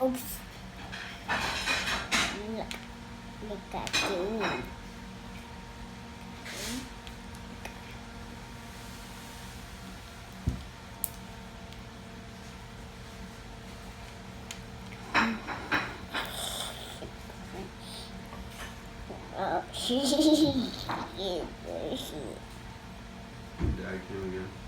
Oops. Look at you. Oh, Did I kill again?